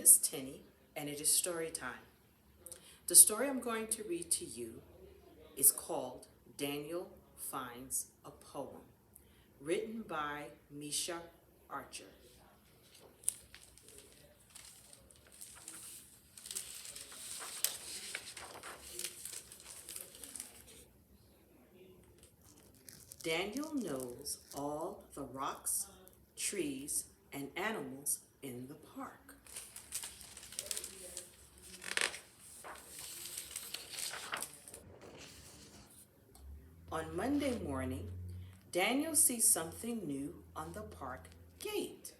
Miss Tinney, and it is story time. The story I'm going to read to you is called Daniel Finds a Poem, written by Misha Archer. Daniel knows all the rocks, trees, and animals in the park. On Monday morning, Daniel sees something new on the park gate.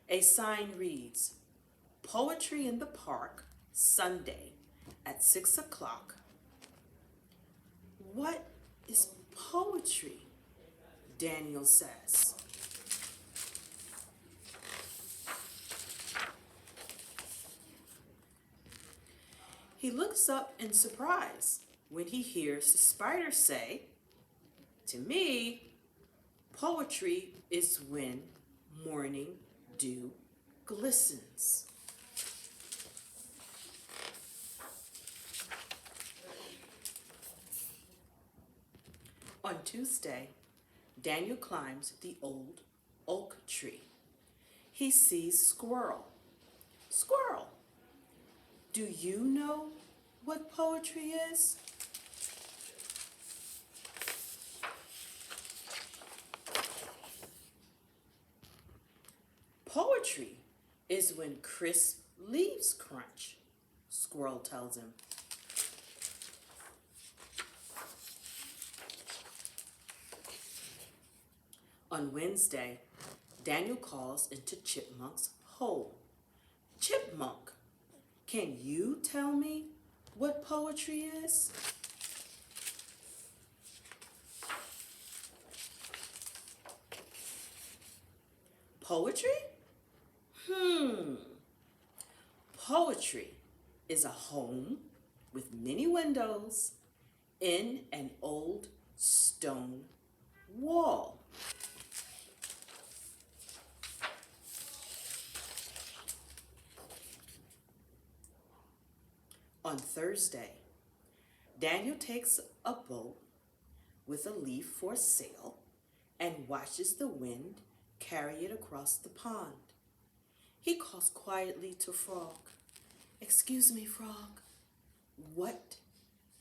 A sign reads, Poetry in the Park, Sunday at 6 o'clock. What is poetry? Daniel says. He looks up in surprise when he hears the spider say, To me, poetry is when morning dew glistens. On Tuesday, Daniel climbs the old oak tree. He sees Squirrel. Squirrel, do you know what poetry is? Poetry is when crisp leaves crunch, Squirrel tells him. On Wednesday, Daniel calls into Chipmunk's hole. Chipmunk, can you tell me what poetry is? Poetry? Poetry is a home with many windows in an old stone wall. On Thursday, Daniel takes a boat with a leaf for sail and watches the wind carry it across the pond. He calls quietly to Frog. Excuse me, Frog, what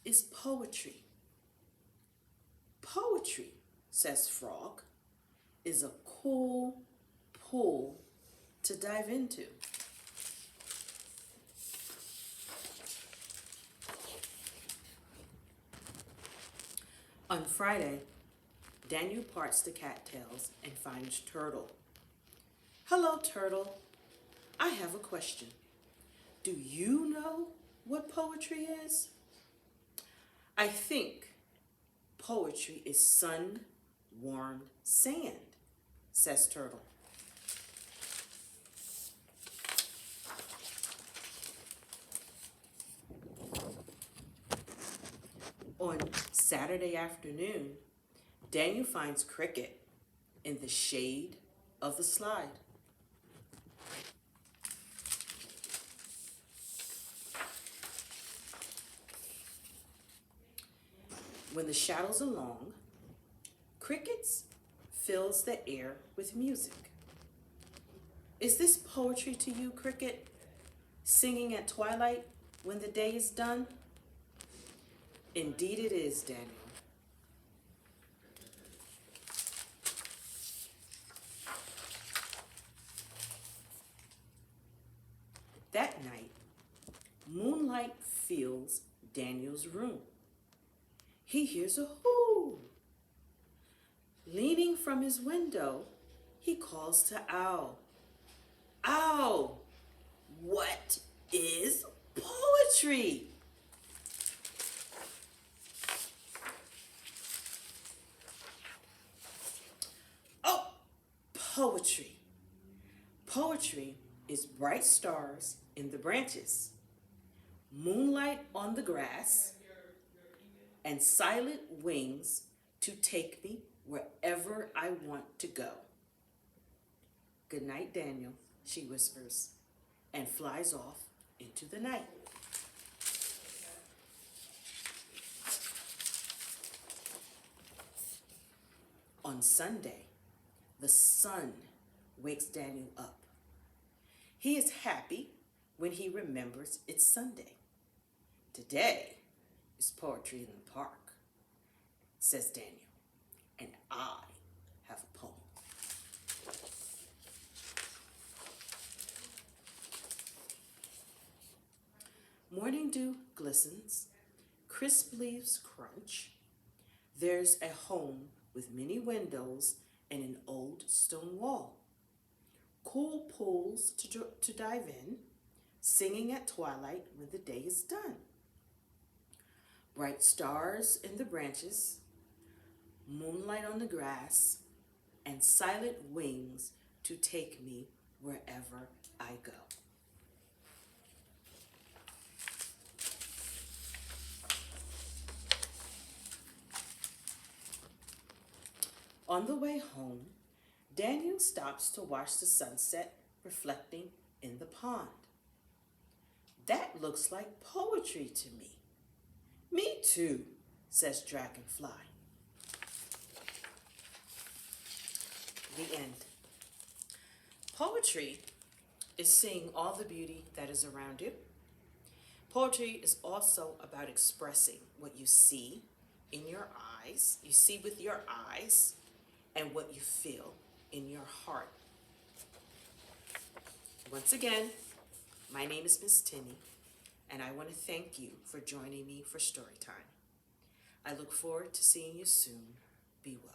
is poetry? Poetry, says Frog, is a cool pool to dive into. On Friday, Daniel parts the cattails and finds Turtle. Hello, Turtle. I have a question. Do you know what poetry is? I think poetry is sun-warmed sand, says Turtle. On Saturday afternoon, Daniel finds Cricket in the shade of the slide. When the shadows are long, Crickets fills the air with music. Is this poetry to you, Cricket? Singing at twilight when the day is done? Indeed it is, Daniel. That night, moonlight fills Daniel's room. He hears a hoo. Leaning from his window, he calls to Owl. Owl, what is poetry? Oh, poetry. Poetry is bright stars in the branches, moonlight on the grass, and silent wings to take me wherever I want to go. Good night, Daniel, she whispers. and flies off into the night. On Sunday, the sun wakes Daniel up. He is happy when he remembers it's Sunday. Today is poetry in the park, says Daniel, and I have a poem. Morning dew glistens, crisp leaves crunch. There's a home with many windows and an old stone wall. Cool pools to dive in, singing at twilight when the day is done. Bright stars in the branches, moonlight on the grass, and silent wings to take me wherever I go. On the way home, Daniel stops to watch the sunset reflecting in the pond. That looks like poetry to me. Me too, says Dragonfly. The end. Poetry is seeing all the beauty that is around you. Poetry is also about expressing what you see in your eyes, you see with your eyes, and what you feel in your heart. Once again, my name is Miss Tinney, and I want to thank you for joining me for Storytime. I look forward to seeing you soon. Be well.